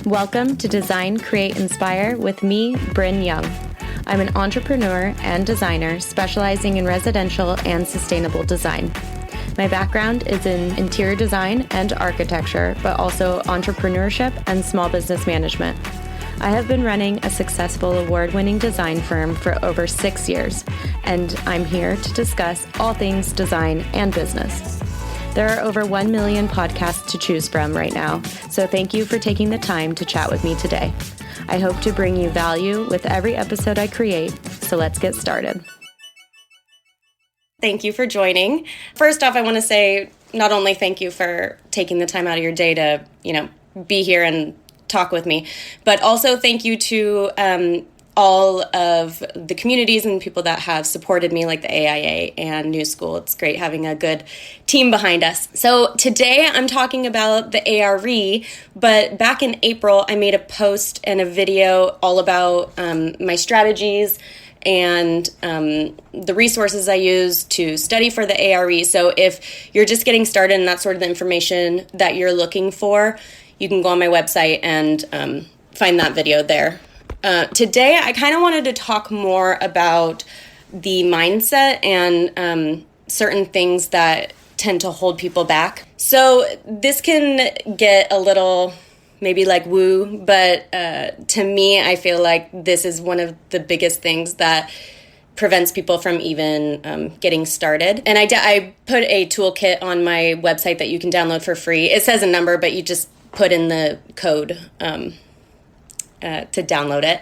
Welcome to Design, Create, Inspire with me, Bryn Young. I'm an entrepreneur and designer specializing in residential and sustainable design. My background is in interior design and architecture, but also entrepreneurship and small business management. I have been running a successful award-winning design firm for over 6 years, and I'm here to discuss all things design and business. There are over 1 million podcasts to choose from right now, so thank you for taking the time to chat with me today. I hope to bring you value with every episode I create, so let's get started. Thank you for joining. First off, I want to say not only thank you for taking the time out of your day to, be here and talk with me, but also thank you to all of the communities and people that have supported me, like the AIA and New School. It's great having a good team behind us. So today I'm talking about the ARE, but back in April, I made a post and a video all about my strategies and the resources I use to study for the ARE. So if you're just getting started and that's sort of the information that you're looking for, you can go on my website and find that video there. Today, I kind of wanted to talk more about the mindset and certain things that tend to hold people back. So this can get a little maybe like woo, but to me, I feel like this is one of the biggest things that prevents people from even getting started. And I put a toolkit on my website that you can download for free. It says a number, but you just put in the code to download it.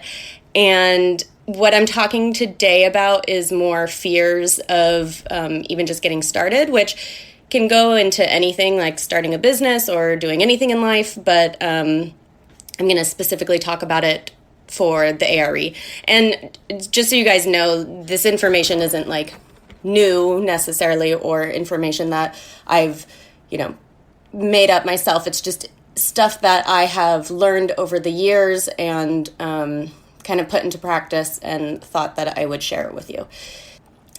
And what I'm talking today about is more fears of even just getting started, which can go into anything like starting a business or doing anything in life, but I'm going to specifically talk about it for the ARE. And just so you guys know, this information isn't like new necessarily or information that I've, made up myself. It's just stuff that I have learned over the years and kind of put into practice and thought that I would share it with you.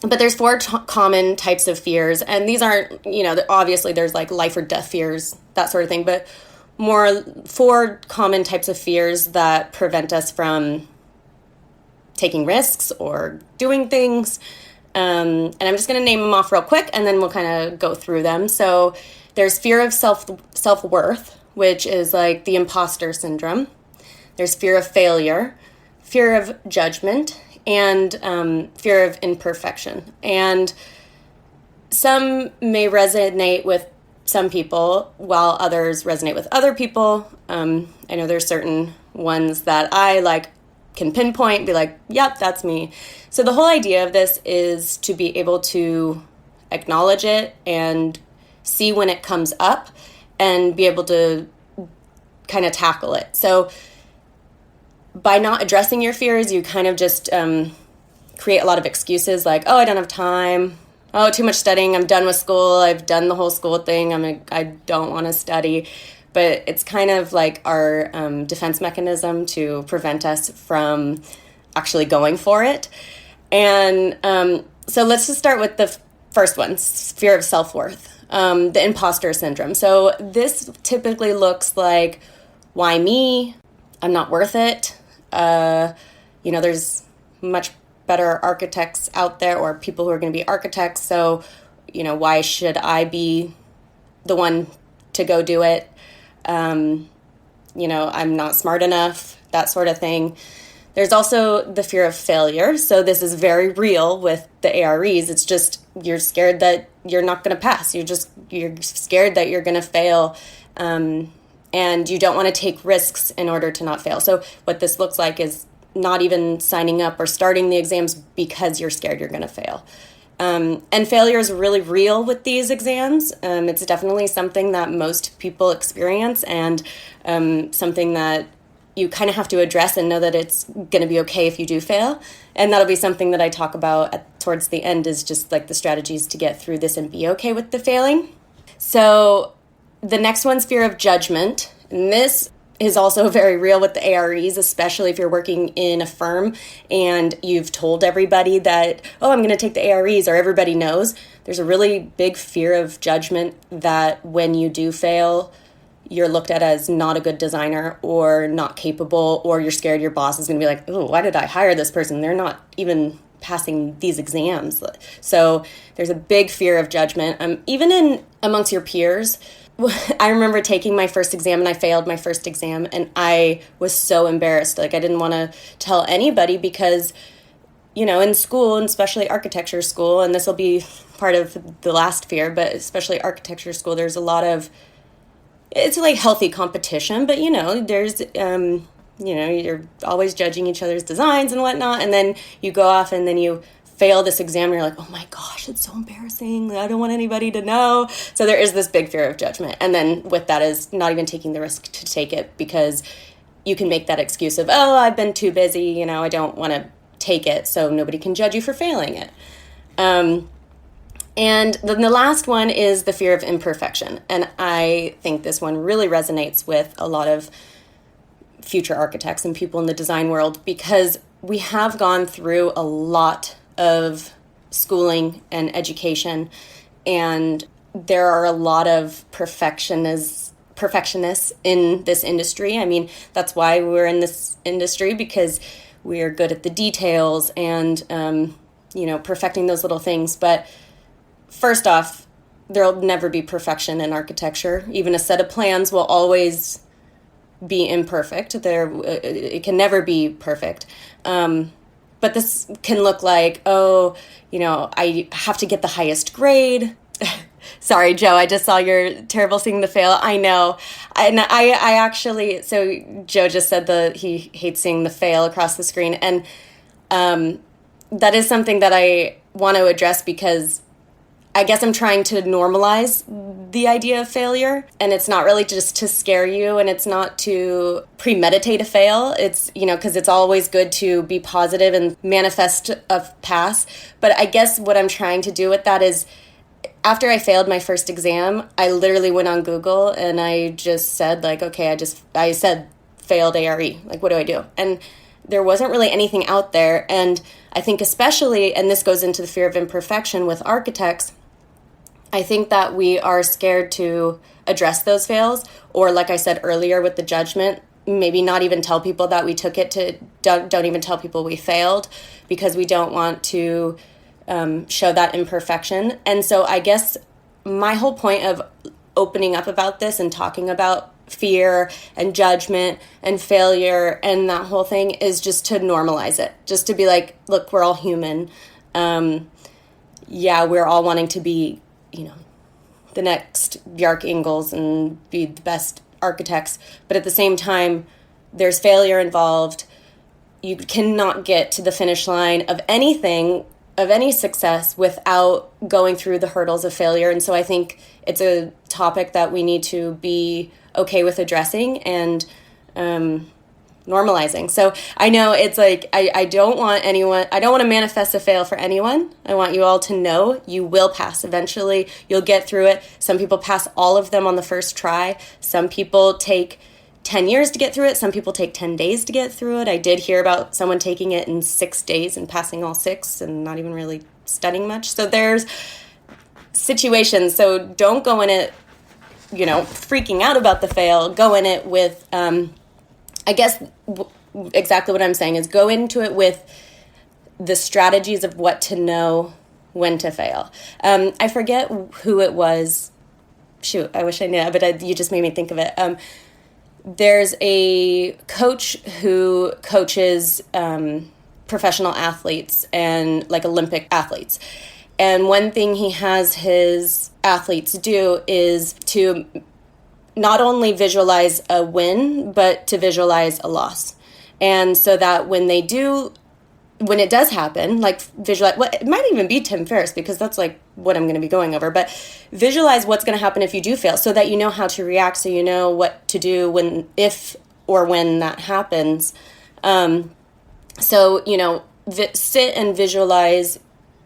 But there's 4 common types of fears, and these aren't, obviously there's like life or death fears, that sort of thing, but more 4 common types of fears that prevent us from taking risks or doing things. And I'm just going to name them off real quick, and then we'll kind of go through them. So there's fear of self-worth, which is like the imposter syndrome. There's fear of failure, fear of judgment, and fear of imperfection. And some may resonate with some people, while others resonate with other people. I know there's certain ones that I can pinpoint, be like, yep, that's me. So the whole idea of this is to be able to acknowledge it and see when it comes up and be able to kind of tackle it. So by not addressing your fears, you kind of just create a lot of excuses like, oh, I don't have time. Oh, too much studying. I'm done with school. I've done the whole school thing. I don't want to study. But it's kind of like our defense mechanism to prevent us from actually going for it. And so let's just start with the first one, fear of self-worth. The imposter syndrome. So this typically looks like, why me? I'm not worth it. There's much better architects out there or people who are going to be architects. So, why should I be the one to go do it? I'm not smart enough, that sort of thing. There's also the fear of failure. So this is very real with the AREs. It's just you're scared that you're not going to pass. You're scared that you're going to fail, and you don't want to take risks in order to not fail. So what this looks like is not even signing up or starting the exams because you're scared you're going to fail. And failure is really real with these exams. It's definitely something that most people experience and something that you kind of have to address and know that it's going to be okay if you do fail. And that'll be something that I talk about towards the end, is just like the strategies to get through this and be okay with the failing. So the next one's fear of judgment. And this is also very real with the AREs, especially if you're working in a firm and you've told everybody that, oh, I'm going to take the AREs, or everybody knows. There's a really big fear of judgment that when you do fail, you're looked at as not a good designer or not capable, or you're scared your boss is going to be like, oh, why did I hire this person? They're not even passing these exams. So there's a big fear of judgment. Even in amongst your peers. I remember taking my first exam and I failed my first exam and I was so embarrassed. Like I didn't want to tell anybody because, in school, and especially architecture school, and this will be part of the last fear, but especially architecture school, there's a lot of, it's like healthy competition, but there's, you're always judging each other's designs and whatnot. And then you go off and then you fail this exam and you're like, oh my gosh, it's so embarrassing. I don't want anybody to know. So there is this big fear of judgment. And then with that is not even taking the risk to take it because you can make that excuse of, oh, I've been too busy. I don't want to take it. So nobody can judge you for failing it. And then the last one is the fear of imperfection. And I think this one really resonates with a lot of future architects and people in the design world because we have gone through a lot of schooling and education, and there are a lot of perfectionists in this industry. I mean, that's why we're in this industry, because we are good at the details and, perfecting those little things. But first off, there'll never be perfection in architecture. Even a set of plans will always be imperfect. It can never be perfect. But this can look like, I have to get the highest grade. Sorry, Joe, I just saw your terrible seeing the fail. I know. And I actually, so Joe just said he hates seeing the fail across the screen. And that is something that I want to address because I guess I'm trying to normalize the idea of failure, and it's not really just to scare you, and it's not to premeditate a fail. It's, because it's always good to be positive and manifest a pass. But I guess what I'm trying to do with that is after I failed my first exam, I literally went on Google and I just said I said failed ARE. Like, what do I do? And there wasn't really anything out there. And I think especially, and this goes into the fear of imperfection with architects, I think that we are scared to address those fails, or like I said earlier with the judgment, maybe not even tell people that we took it to, don't even tell people we failed because we don't want to show that imperfection. And so I guess my whole point of opening up about this and talking about fear and judgment and failure and that whole thing is just to normalize it, just to be like, look, we're all human. We're all wanting to be the next Bjarke Ingels and be the best architects. But at the same time, there's failure involved. You cannot get to the finish line of anything, of any success, without going through the hurdles of failure. And so I think it's a topic that we need to be okay with addressing and normalizing. So I know it's like, I don't want to manifest a fail for anyone. I want you all to know you will pass eventually. You'll get through it. Some people pass all of them on the first try. Some people take 10 years to get through it. Some people take 10 days to get through it. I did hear about someone taking it in 6 days and passing all 6 and not even really studying much. So there's situations. So don't go in it, freaking out about the fail. Go in it with, I guess exactly what I'm saying is go into it with the strategies of what to know when to fail. I forget who it was. Shoot, I wish I knew, but you just made me think of it. There's a coach who coaches professional athletes and like Olympic athletes. And one thing he has his athletes do is to not only visualize a win, but to visualize a loss. And so that when it does happen, like visualize, it might even be Tim Ferriss because that's like what I'm going to be going over, but visualize what's going to happen if you do fail so that you know how to react, so you know what to do when that happens. Sit and visualize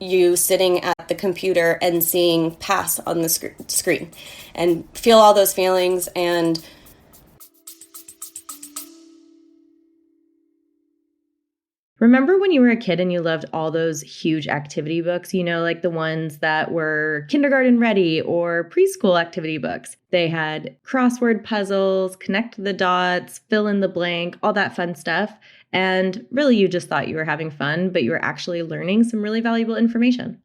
you sitting at the computer and seeing pass on the screen and feel all those feelings. And Remember when you were a kid and you loved all those huge activity books, like the ones that were kindergarten ready or preschool activity books? They had crossword puzzles, connect the dots, fill in the blank, all that fun stuff. And really, you just thought you were having fun, but you were actually learning some really valuable information.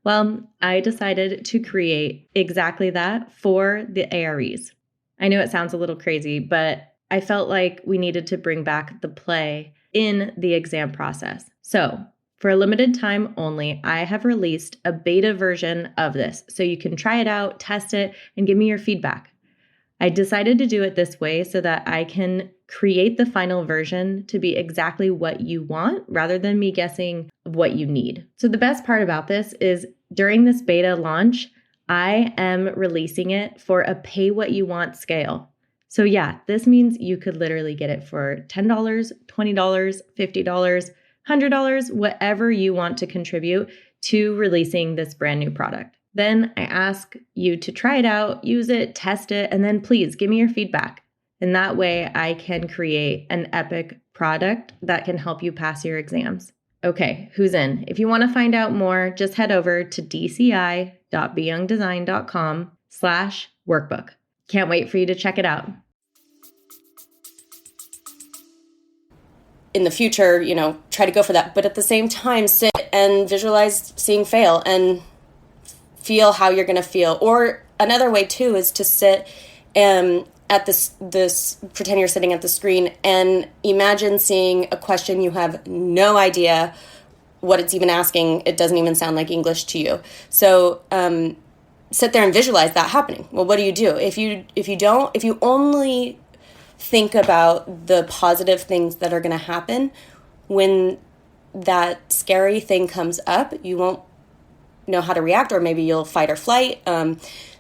Well, I decided to create exactly that for the AREs. I know it sounds a little crazy, but I felt like we needed to bring back the play in the exam process. So, for a limited time only, I have released a beta version of this so you can try it out, test it, and give me your feedback. I decided to do it this way so that I can create the final version to be exactly what you want rather than me guessing what you need. So the best part about this is during this beta launch, I am releasing it for a pay what you want scale. So yeah, this means you could literally get it for $10, $20, $50, $100, whatever you want to contribute to releasing this brand new product. Then I ask you to try it out, use it, test it, and then please give me your feedback. And that way I can create an epic product that can help you pass your exams. Okay, who's in? If you want to find out more, just head over to dci.beyoungdesign.com/workbook. Can't wait for you to check it out. In the future, try to go for that. But at the same time, sit and visualize seeing fail and feel how you're going to feel. Or another way too is to sit at this pretend you're sitting at the screen and imagine seeing a question you have no idea what it's even asking. It doesn't even sound like English to you. So sit there and visualize that happening. Well, what do? If you only think about the positive things that are going to happen when that scary thing comes up, you won't know how to react, or maybe you'll fight or flight.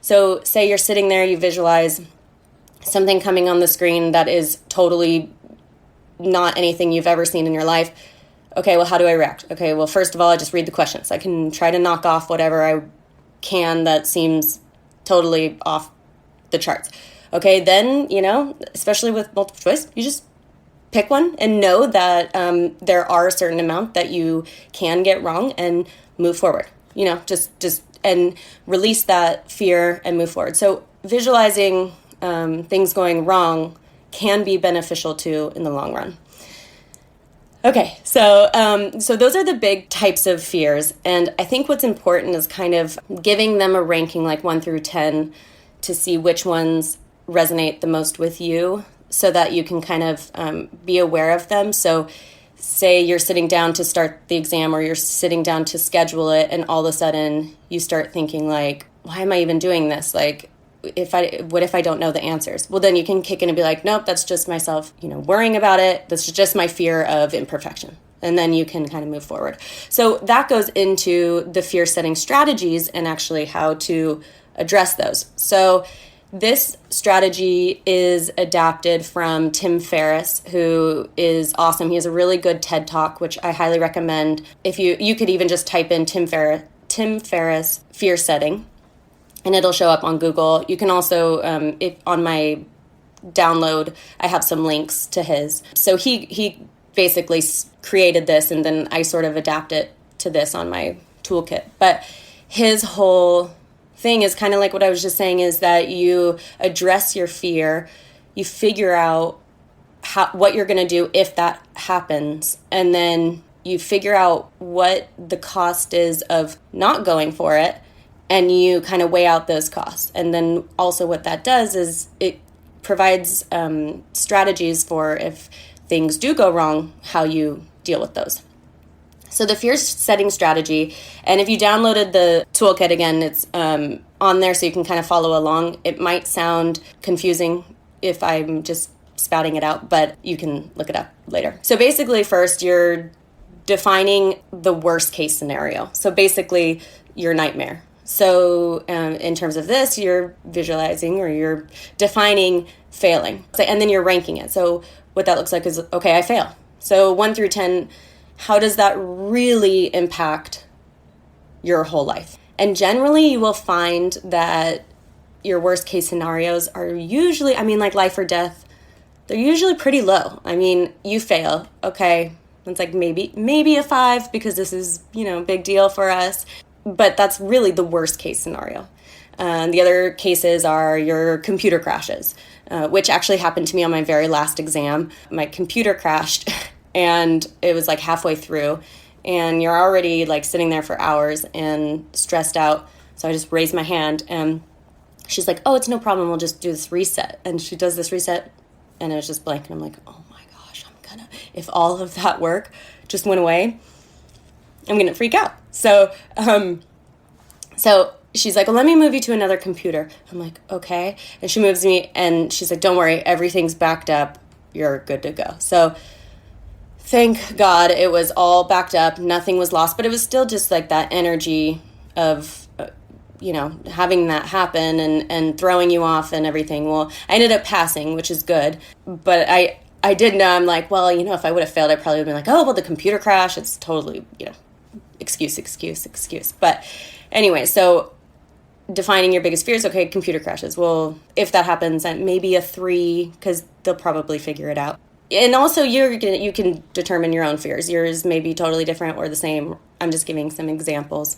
So say you're sitting there, you visualize something coming on the screen that is totally not anything you've ever seen in your life. Okay, well, how do I react? Okay, well, first of all, I just read the questions. I can try to knock off whatever I can that seems totally off the charts. Okay, then, especially with multiple choice, you just pick one and know that there are a certain amount that you can get wrong and move forward. Just and release that fear and move forward. So visualizing things going wrong can be beneficial too in the long run. Okay, so those are the big types of fears, and I think what's important is kind of giving them a ranking like 1 through 10 to see which ones resonate the most with you, so that you can kind of be aware of them. So say you're sitting down to start the exam, or you're sitting down to schedule it, and all of a sudden you start thinking like, why am I even doing this? Like, what if I don't know the answers? Well, then you can kick in and be like, nope, that's just myself, worrying about it. That's just my fear of imperfection. And then you can kind of move forward. So that goes into the fear setting strategies and actually how to address those. So this strategy is adapted from Tim Ferriss, who is awesome. He has a really good TED Talk, which I highly recommend. If you could even just type in Tim Ferriss fear setting, and it'll show up on Google. You can also, on my download, I have some links to his. So he basically created this, and then I sort of adapt it to this on my toolkit. But his whole thing is kind of like what I was just saying, is that you address your fear, you figure out what you're going to do if that happens, and then you figure out what the cost is of not going for it, and you kind of weigh out those costs. And then also what that does is it provides strategies for if things do go wrong, how you deal with those. So the fear setting strategy, and if you downloaded the toolkit, again, it's on there so you can kind of follow along. It might sound confusing if I'm just spouting it out, but you can look it up later. So basically, first, you're defining the worst case scenario. So basically, your nightmare. So in terms of this, you're visualizing or you're defining failing. And then you're ranking it. So what that looks like is, okay, I fail. So 1 through 10, how does that really impact your whole life? And generally, you will find that your worst case scenarios are usually, like life or death, they're usually pretty low. You fail. Okay, It's like maybe a 5 because this is, big deal for us. But that's really the worst case scenario. The other cases are your computer crashes, which actually happened to me on my very last exam. My computer crashed and it was like halfway through, and you're already like sitting there for hours and stressed out. So I just raised my hand and she's like, oh, it's no problem. We'll just do this reset. And she does this reset and it was just blank. And I'm like, oh my gosh, if all of that work just went away, I'm going to freak out. So she's like, well, let me move you to another computer. I'm like, okay. And she moves me and she's like, don't worry, everything's backed up. You're good to go. So thank God it was all backed up. Nothing was lost, but it was still just like that energy of, having that happen and throwing you off and everything. Well, I ended up passing, which is good. But I did know, I'm like, well, if I would have failed, I probably would have been like, oh, well, the computer crash, it's totally, excuse. But anyway, so defining your biggest fears. Okay, computer crashes. Well, if that happens, then maybe a 3, because they'll probably figure it out. And also, you can determine your own fears. Yours may be totally different or the same. I'm just giving some examples.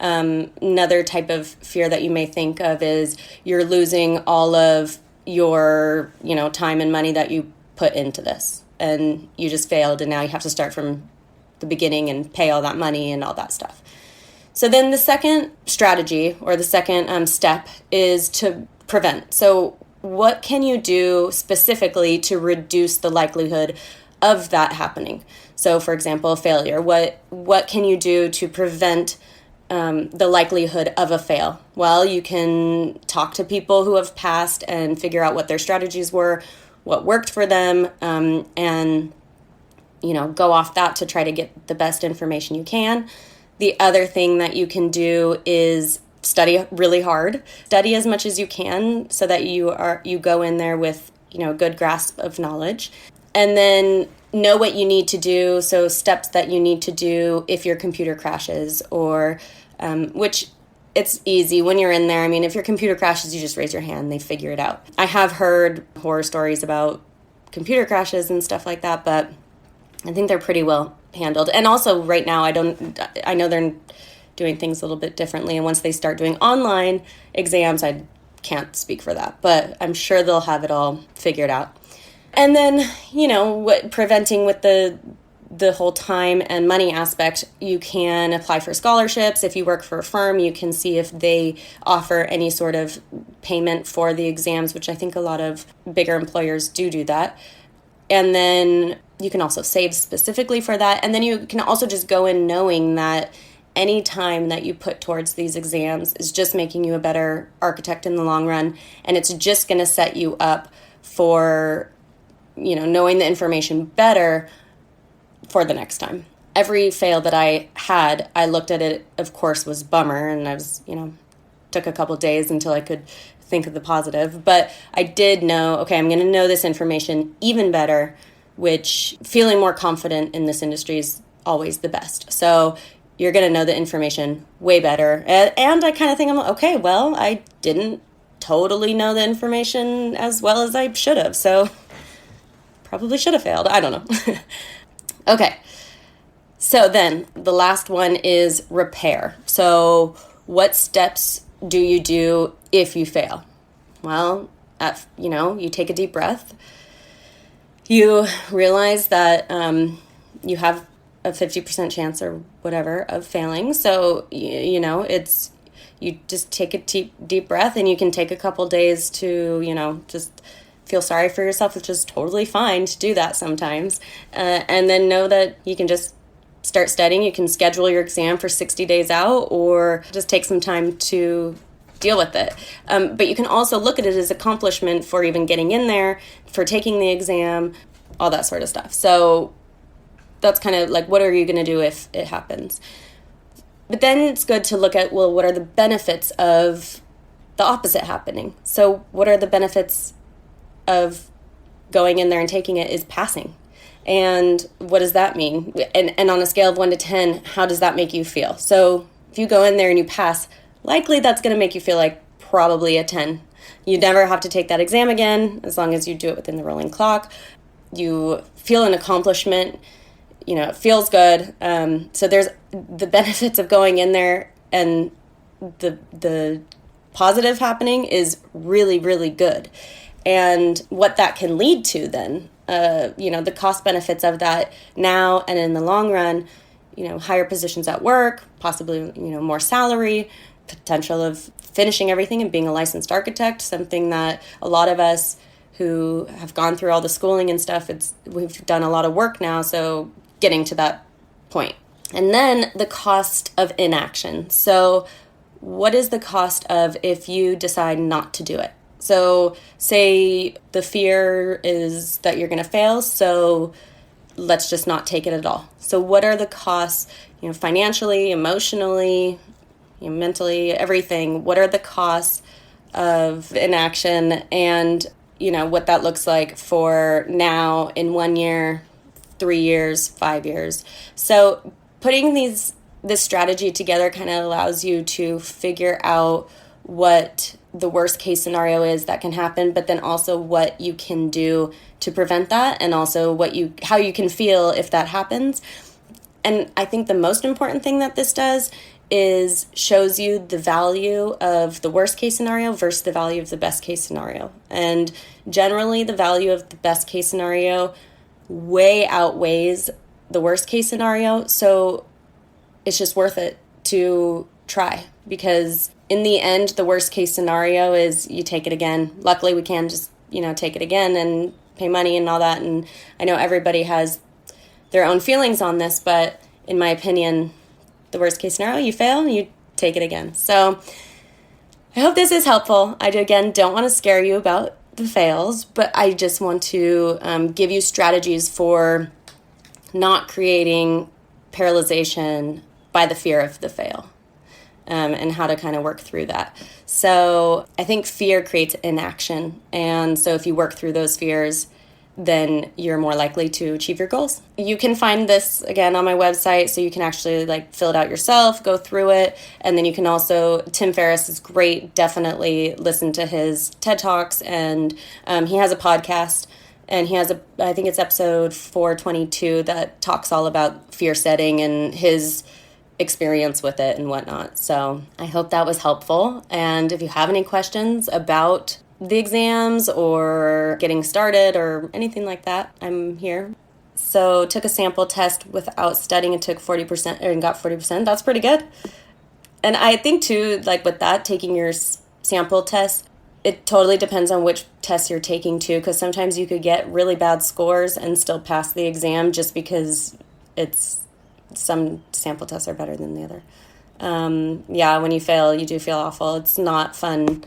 Another type of fear that you may think of is you're losing all of your, time and money that you put into this, and you just failed, and now you have to start from the beginning and pay all that money and all that stuff. So then the second strategy or the second step is to prevent. So what can you do specifically to reduce the likelihood of that happening? So for example, failure. What can you do to prevent the likelihood of a fail? Well, you can talk to people who have passed and figure out what their strategies were, what worked for them, and go off that to try to get the best information you can. The other thing that you can do is study really hard. Study as much as you can so that you go in there with, a good grasp of knowledge. And then know what you need to do. So steps that you need to do if your computer crashes, or which it's easy when you're in there. I mean, if your computer crashes, you just raise your hand, they figure it out. I have heard horror stories about computer crashes and stuff like that, but I think they're pretty well handled. And also right now, I know they're doing things a little bit differently. And once they start doing online exams, I can't speak for that, but I'm sure they'll have it all figured out. And then, preventing with the whole time and money aspect, you can apply for scholarships. If you work for a firm, you can see if they offer any sort of payment for the exams, which I think a lot of bigger employers do that. And then you can also save specifically for that. And then you can also just go in knowing that any time that you put towards these exams is just making you a better architect in the long run. And it's just going to set you up for, knowing the information better for the next time. Every fail that I had, I looked at it, of course, was bummer. And I was, took a couple days until I could think of the positive. But I did know, okay, I'm going to know this information even better, which feeling more confident in this industry is always the best. So you're going to know the information way better. And I kind of think, okay, well, I didn't totally know the information as well as I should have. So probably should have failed. I don't know. Okay. So then the last one is repair. So what steps do you do if you fail? Well, you take a deep breath. You realize that you have a 50% chance or whatever of failing. So, you just take a deep breath, and you can take a couple days to, just feel sorry for yourself, which is totally fine to do that sometimes. And then know that you can just start studying. You can schedule your exam for 60 days out, or just take some time to deal with it. But you can also look at it as accomplishment for even getting in there, for taking the exam, all that sort of stuff. So that's kind of like, what are you going to do if it happens? But then it's good to look at, well, what are the benefits of the opposite happening? So what are the benefits of going in there and taking it is passing. And what does that mean? And on a scale of 1 to 10, how does that make you feel? So if you go in there and you pass, likely that's going to make you feel like probably a 10. You never have to take that exam again, as long as you do it within the rolling clock. You feel an accomplishment. it feels good. So there's the benefits of going in there, and the positive happening is really, really good. And what that can lead to then, the cost benefits of that now and in the long run, higher positions at work, possibly, more salary, potential of finishing everything and being a licensed architect, something that a lot of us who have gone through all the schooling and stuff, we've done a lot of work now, so getting to that point. And then the cost of inaction. So what is the cost of if you decide not to do it? So say the fear is that you're going to fail, so let's just not take it at all. So what are the costs, financially, emotionally, mentally, everything? What are the costs of inaction, and what that looks like for now, in 1 year, 3 years, 5 years? So putting this strategy together kind of allows you to figure out what the worst case scenario is that can happen, but then also what you can do to prevent that, and also how you can feel if that happens. And I think the most important thing that this does is shows you the value of the worst case scenario versus the value of the best case scenario. And generally the value of the best case scenario way outweighs the worst case scenario. So it's just worth it to try, because in the end, the worst case scenario is you take it again. Luckily, we can just, take it again and pay money and all that. And I know everybody has their own feelings on this, but in my opinion, the worst case scenario, you fail and you take it again. So I hope this is helpful. I, again, don't want to scare you about the fails, but I just want to give you strategies for not creating paralyzation by the fear of the fail. And how to kind of work through that. So I think fear creates inaction. And so if you work through those fears, then you're more likely to achieve your goals. You can find this, again, on my website, so you can actually fill it out yourself, go through it. And then you can also, Tim Ferriss is great. Definitely listen to his TED Talks. And he has a podcast. And he has I think it's episode 422 that talks all about fear setting and his experience with it and whatnot. So I hope that was helpful. And if you have any questions about the exams or getting started or anything like that, I'm here. So took a sample test without studying and took 40% and got 40%. That's pretty good. And I think too, with that, taking your sample test, it totally depends on which test you're taking too, because sometimes you could get really bad scores and still pass the exam just because some sample tests are better than the other. When you fail, you do feel awful. It's not fun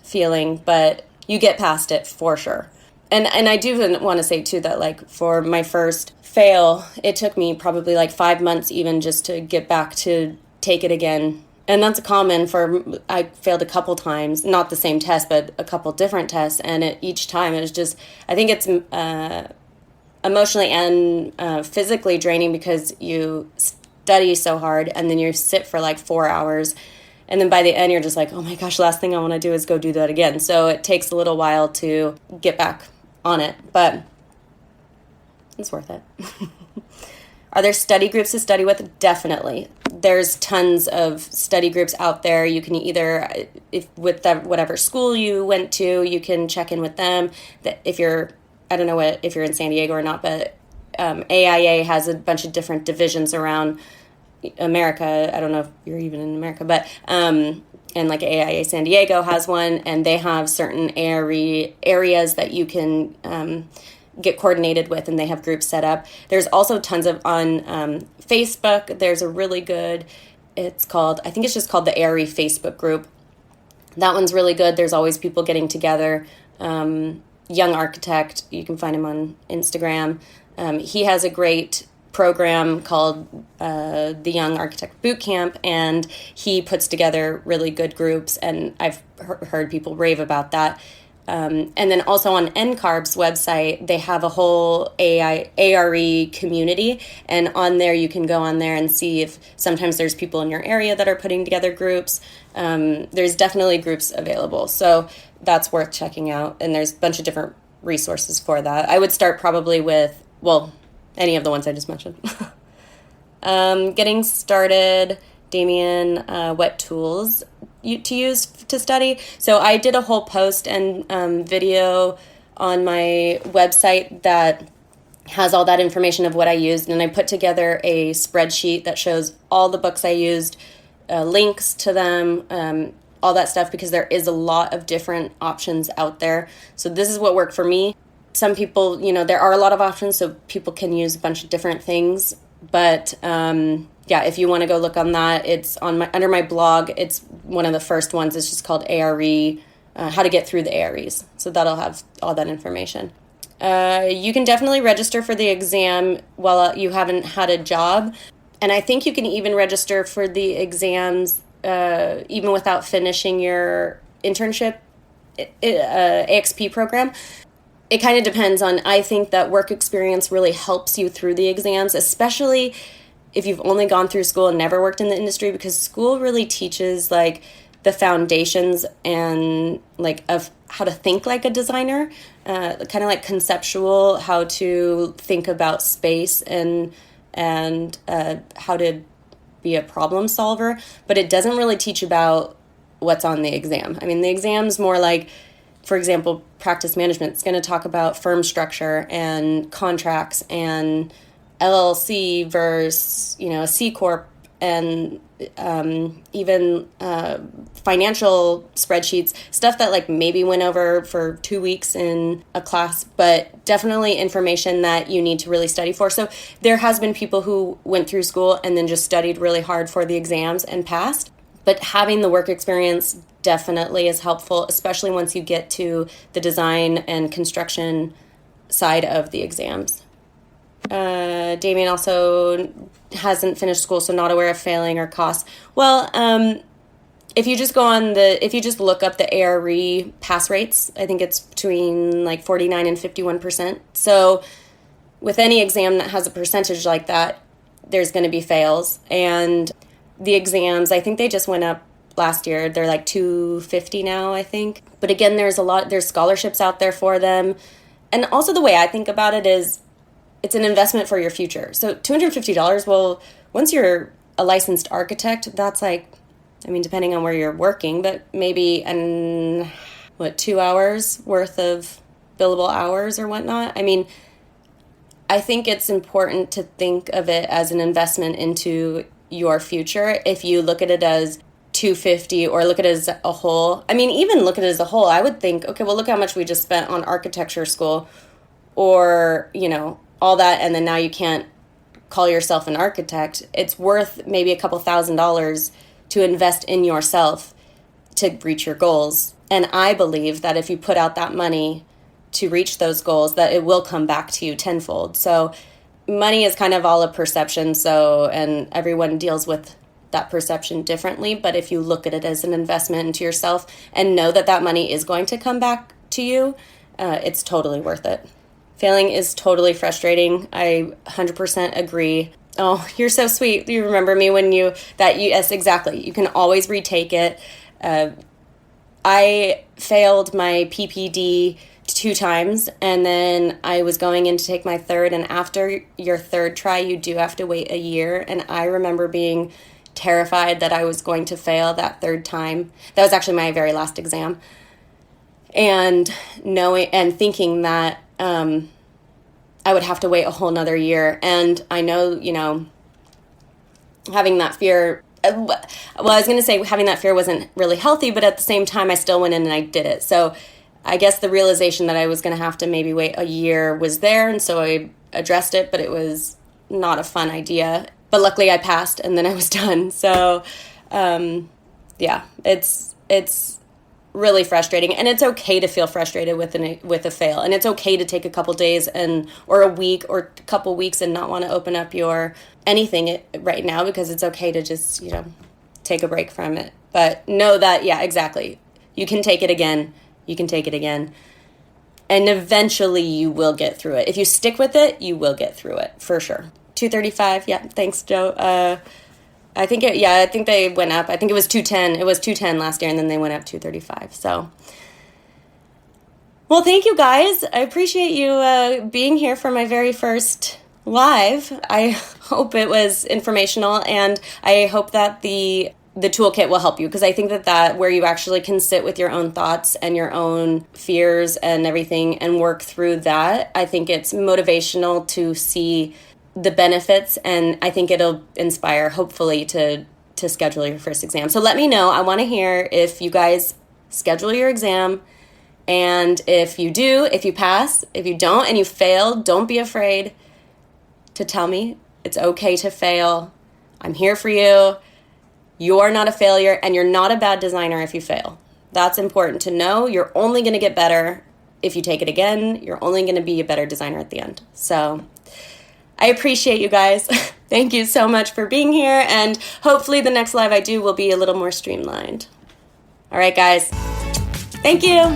feeling, but you get past it for sure. And I do want to say too that for my first fail, it took me probably 5 months even just to get back to take it again. And that's common I failed a couple times, not the same test, but a couple different tests. And each time it was just, I think it's emotionally and physically draining, because you study so hard and then you sit for 4 hours, and then by the end you're just oh my gosh, last thing I want to do is go do that again. So it takes a little while to get back on it, but it's worth it. Are there study groups to study with? Definitely. There's tons of study groups out there. You can either, whatever school you went to, you can check in with them. If you're I don't know if you're in San Diego or not, but AIA has a bunch of different divisions around America. I don't know if you're even in America, but and AIA San Diego has one, and they have certain areas that you can get coordinated with, and they have groups set up. There's also tons of on Facebook. There's a really good, I think it's just called the ARE Facebook group. That one's really good. There's always people getting together. Young Architect, you can find him on Instagram. He has a great program called the Young Architect Bootcamp, and he puts together really good groups, and I've heard people rave about that. And then also on NCARB's website, they have a whole ARE community, and on there you can go on there and see if sometimes there's people in your area that are putting together groups. There's definitely groups available, so that's worth checking out, and there's a bunch of different resources for that. I would start probably with, any of the ones I just mentioned. Getting started, Damien, what tools to use to study. So I did a whole post and video on my website that has all that information of what I used, and I put together a spreadsheet that shows all the books I used, links to them, all that stuff, because there is a lot of different options out there. So this is what worked for me. Some people, there are a lot of options, so people can use a bunch of different things. But if you want to go look on that, it's on under my blog. It's one of the first ones. It's just called ARE, how to get through the AREs. So that'll have all that information. You can definitely register for the exam while you haven't had a job. And I think you can even register for the exams even without finishing your internship AXP program. It kind of depends on, I think that work experience really helps you through the exams, especially if you've only gone through school and never worked in the industry, because school really teaches like the foundations and like of how to think like a designer, kind of like conceptual, how to think about space and how to be a problem solver, but it doesn't really teach about what's on the exam. I mean, the exam's more like, for example, practice management is going to talk about firm structure and contracts and LLC versus, a C Corp, and even financial spreadsheets, stuff that like maybe went over for 2 weeks in a class, but definitely information that you need to really study for. So there has been people who went through school and then just studied really hard for the exams and passed. But having the work experience definitely is helpful, especially once you get to the design and construction side of the exams. Damien also hasn't finished school, so not aware of failing or costs. Well, if you just look up the ARE pass rates, I think it's between like 49 and 51%. So with any exam that has a percentage like that, there's going to be fails. And the exams, I think they just went up last year. They're like $250 now, I think. But again, there's scholarships out there for them. And also the way I think about it is it's an investment for your future. So $250, well, once you're a licensed architect, that's like, depending on where you're working, but maybe 2 hours worth of billable hours or whatnot. I think it's important to think of it as an investment into your future. If you look at it as $250 or look at it as a whole, even look at it as a whole, I would think, okay, well, look how much we just spent on architecture school or, all that, and then now you can't call yourself an architect. It's worth maybe a couple $1,000s to invest in yourself to reach your goals. And I believe that if you put out that money to reach those goals, that it will come back to you tenfold. So money is kind of all a perception, and everyone deals with that perception differently. But if you look at it as an investment into yourself and know that that money is going to come back to you, it's totally worth it. Failing is totally frustrating. I 100% agree. Oh, you're so sweet. You remember me yes, exactly. You can always retake it. I failed my PPD 2 times, and then I was going in to take my third, and after your third try, you do have to wait a year. And I remember being terrified that I was going to fail that third time. That was actually my very last exam. And thinking that I would have to wait a whole nother year. And I know, having that fear, I was going to say having that fear wasn't really healthy, but at the same time, I still went in and I did it. So I guess the realization that I was going to have to maybe wait a year was there. And so I addressed it, but it was not a fun idea. But luckily I passed and then I was done. So, it's really frustrating, and it's okay to feel frustrated with a fail, and it's okay to take a couple days or a week or a couple weeks and not want to open up your anything right now, because it's okay to just take a break from it. But know that exactly, you can take it again, and eventually you will get through it. If you stick with it, you will get through it for sure. 235, thanks, Joe. I think they went up. I think it was 210. It was 210 last year, and then they went up 235. So, well, thank you guys. I appreciate you being here for my very first live. I hope it was informational, and I hope that the toolkit will help you, because I think that where you actually can sit with your own thoughts and your own fears and everything and work through that, I think it's motivational to see the benefits, and I think it'll inspire, hopefully, to schedule your first exam. So let me know. I want to hear if you guys schedule your exam, and if you do, if you pass. If you don't and you fail, don't be afraid to tell me. It's okay to fail. I'm here for you. You're not a failure, and you're not a bad designer if you fail. That's important to know. You're only going to get better if you take it again. You're only going to be a better designer at the end. So I appreciate you guys. Thank you so much for being here, and hopefully the next live I do will be a little more streamlined. All right, guys. Thank you.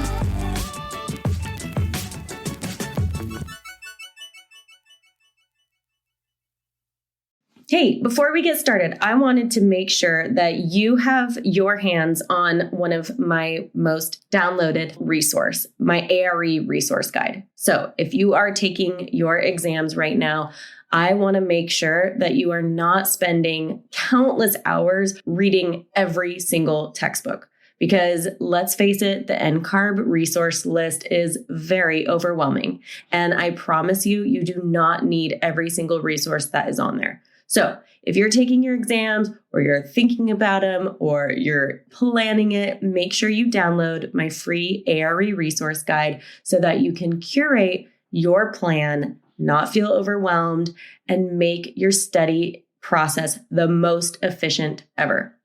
Hey, before we get started, I wanted to make sure that you have your hands on one of my most downloaded resource, my ARE resource guide. So if you are taking your exams right now, I want to make sure that you are not spending countless hours reading every single textbook. Because let's face it, the NCARB resource list is very overwhelming. And I promise you, you do not need every single resource that is on there. So if you're taking your exams, or you're thinking about them, or you're planning it, make sure you download my free ARE resource guide so that you can curate your plan, not feel overwhelmed, and make your study process the most efficient ever.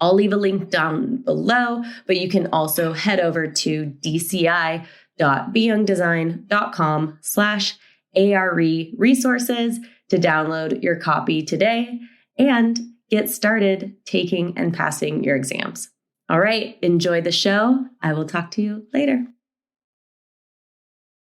I'll leave a link down below, but you can also head over to dci.beyoungdesign.com/ARE resources to download your copy today and get started taking and passing your exams. All right, enjoy the show. I will talk to you later.